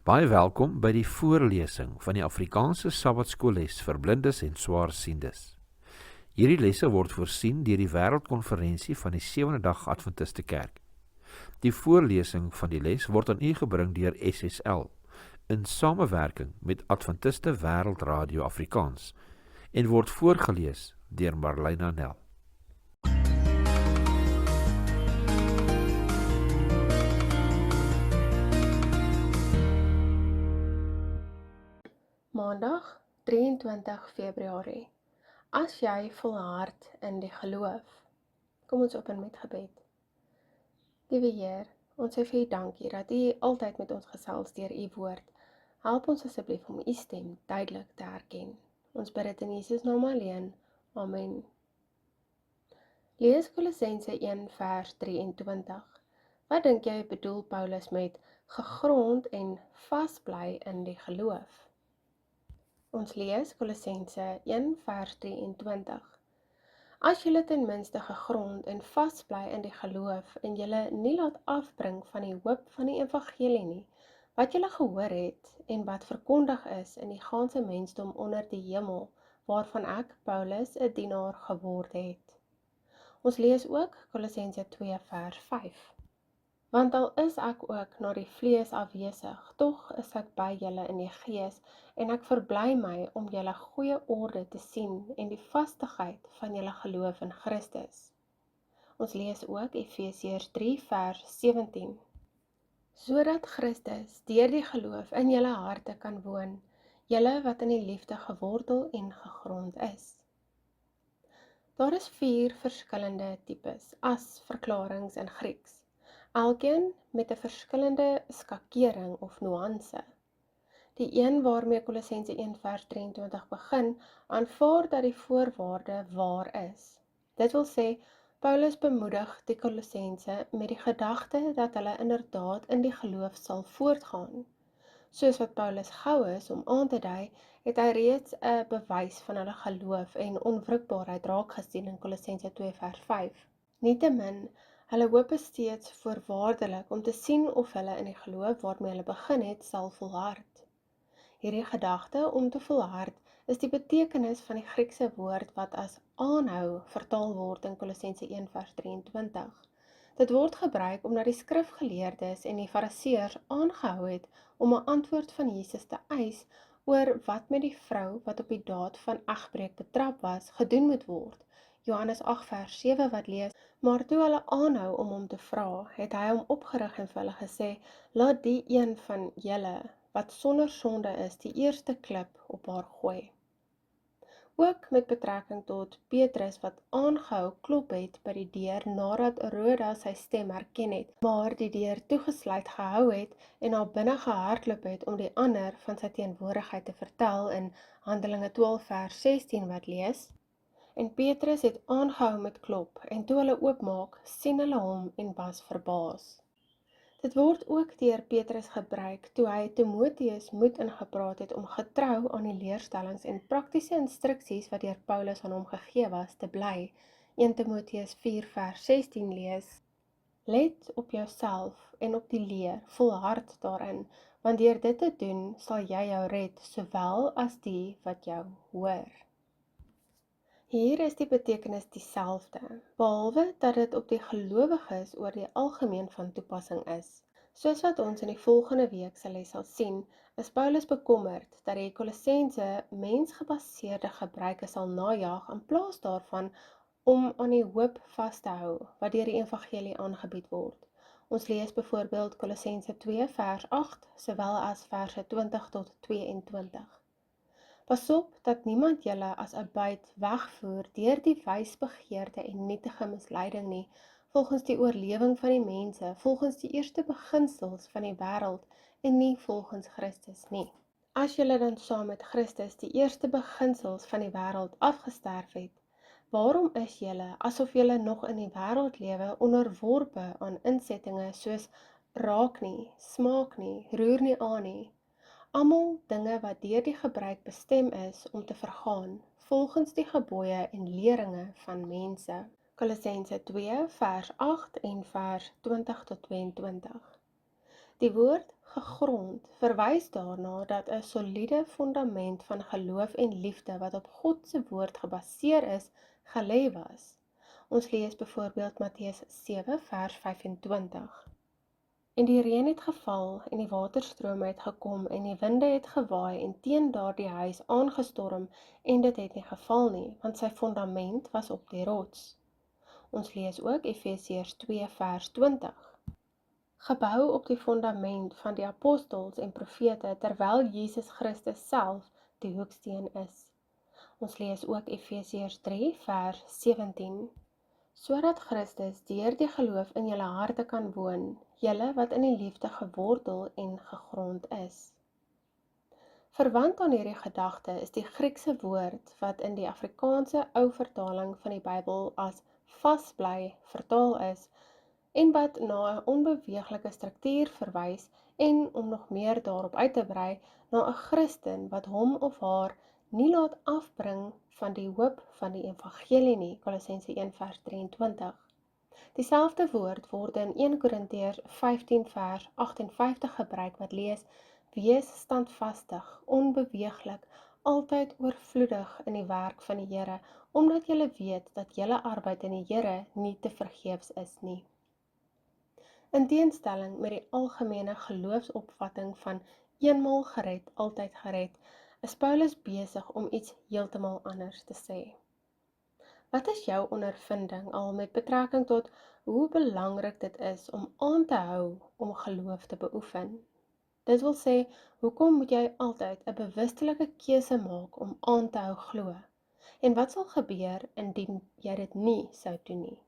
Baie welkom by die voorlesing van die Afrikaanse Sabbatskoolles vir blindes en swaarsiendes. Hierdie lesse word voorsien deur die Wêreldkonferensie van die Sewende Dag Adventiste Kerk. Die voorlesing van die les word aan u gebring deur SSL in samewerking met Adventiste Wêreldradio Afrikaans en word voorgeles deur Marlena Nel. Maandag 23 Februarie. As jy volhard in die geloof. Kom ons open met gebed. Liewe Heer, ons sê vir U dankie dat U altyd met ons gesels deur U woord. Help ons asseblief om U stem duidelik te herken. Ons bid dit in Jesus naam alleen. Amen. Lees Kolossense 1 vers 23. Wat dink jy bedoel Paulus met gegrond en vasbly in die geloof? Ons lees Kolossense 1 vers 23. As julle ten minste gegrond en vasbly in die geloof en julle nie laat afbring van die hoop van die evangelie nie, wat julle gehoor het en wat verkondig is in die ganse mensdom onder die hemel, waarvan ek, Paulus, 'n dienaar geword het. Ons lees ook Kolossense 2 vers 5. Want al is ek ook na die vlees afwesig, tog is ek by julle in die gees, en ek verbly my om julle goeie orde te sien en die vastigheid van julle geloof in Christus. Ons lees ook Efesiërs 3 vers 17. Sodat Christus deur die geloof in julle harte kan woon, julle wat in die liefde gewortel en gegrond is. Daar is 4 verskillende tipes as-verklarings in Grieks. Elkeen met 'n verskillende skakering of nuance. Die een waarmee Kolossense 1 vers 23 begin, aanvaar dat die voorwaarde waar is. Dit wil sê, Paulus bemoedig die Kolossense met die gedagte dat hulle inderdaad in die geloof sal voortgaan. Soos wat Paulus gou is om aan te dui, het hy reeds 'n bewys van hulle geloof en onwrikbaarheid raak gesien in Kolossense 2 vers 5. Nietemin, hulle hoop is steeds voorwaardelik om te sien of hulle in die geloof waarmee hulle begin het, sal volhard. Hierdie gedagte om te volhard is die betekenis van die Griekse woord wat as aanhou vertaal word in Kolossense 1 vers 23. Dit word gebruik omdat die skrifgeleerdes en die fariseërs aangehou het om 'n antwoord van Jesus te eis oor wat met die vrou wat op die daad van egbreek betrap was, gedoen moet word. Johannes 8 vers 7 wat lees, maar toe hulle aanhou om hom te vra, het hy hom opgerig en vir hulle gesê, laat die een van julle wat sonder sonde is, die eerste klip op haar gooi. Ook met betrekking tot Petrus wat aangehou klop het by die deur nadat Roda sy stem herken het, maar die deur toegesluit gehou het en na binne gehardloop het om die ander van sy teenwoordigheid te vertel in Handelinge 12 vers 16 wat lees, en Petrus het aangehou met klop, en toe hulle oopmaak, sien hulle hom en was verbaas. Dit word ook deur Petrus gebruik toe hy Timoteus moed ingepraat het om getrou aan die leerstellings en praktiese instruksies wat deur Paulus aan hom gegee was te bly. 1 Timoteus 4 vers 16 lees, let op jouself en op die leer, volhard daarin, want deur dit te doen sal jy jou red, sowel as die wat jou hoor. Hier is die betekenis dieselfde, behalwe dat dit op die gelowiges oor die algemeen van toepassing is. Soos wat ons in die volgende week se les sal sien, is Paulus bekommerd dat die Kolossense mensgebaseerde gebruike sal najag in plaas daarvan om aan die hoop vas te hou wat deur die evangelie aangebied word. Ons lees byvoorbeeld Kolossense 2 vers 8, sowel as verse 20 tot 22. Pas op dat niemand julle as 'n buit wegvoer deur die wysbegeerte en nietige misleiding nie, volgens die oorlewing van die mense, volgens die eerste beginsels van die wêreld en nie volgens Christus nie. As julle dan saam met Christus die eerste beginsels van die wêreld afgesterf het, waarom is julle, asof julle nog in die wêreld lewe, onderworpe aan insettinge soos raak nie, smaak nie, roer nie aan nie, almal dinge wat deur die gebruik bestem is om te vergaan, volgens die gebooie en leringe van mense. Kolossense 2 vers 8 en vers 20 tot 22. Die woord gegrond verwys daarna dat 'n soliede fondament van geloof en liefde wat op God se woord gebaseer is, gelê was. Ons lees byvoorbeeld Matteus 7 vers 25. En die reën het geval en die waterstrome het gekom en die winde het gewaai en teen daardie huis aangestorm en dit het nie geval nie, want sy fondament was op die rots. Ons lees ook Efesiërs 2 vers 20. Gebou op die fondament van die apostels en profete terwyl Jesus Christus self die hoeksteen is. Ons lees ook Efesiërs 3 vers 17. Sodat Christus deur die geloof in julle harte kan woon, julle wat in die liefde gewortel en gegrond is. Verwant aan hierdie gedagte is die Griekse woord wat in die Afrikaanse ou vertaling van die Bybel as vasbly vertaal is en wat na 'n onbeweeglike struktuur verwys en om nog meer daarop uit te brei, na 'n Christen wat hom of haar nie laat afbring van die hoop van die evangelie nie, Kolossense 1 vers 23. Dieselfde woord word in 1 Korintiërs 15 vers 58 gebruik wat lees, wees standvastig, onbeweeglik, altyd oorvloedig in die werk van die Here, omdat julle weet dat julle arbeid in die Here nie te vergeefs is nie. In teenstelling met die algemene geloofsopvatting van eenmaal gered, altyd gered, is Paulus besig om iets heeltemal anders te sê. Wat is jou ondervinding al met betrekking tot hoe belangrik dit is om aan te hou om geloof te beoefen? Dit wil sê, hoekom moet jy altyd 'n bewustelike keuse maak om aan te hou glo? En wat sal gebeur indien jy dit nie sou doen nie?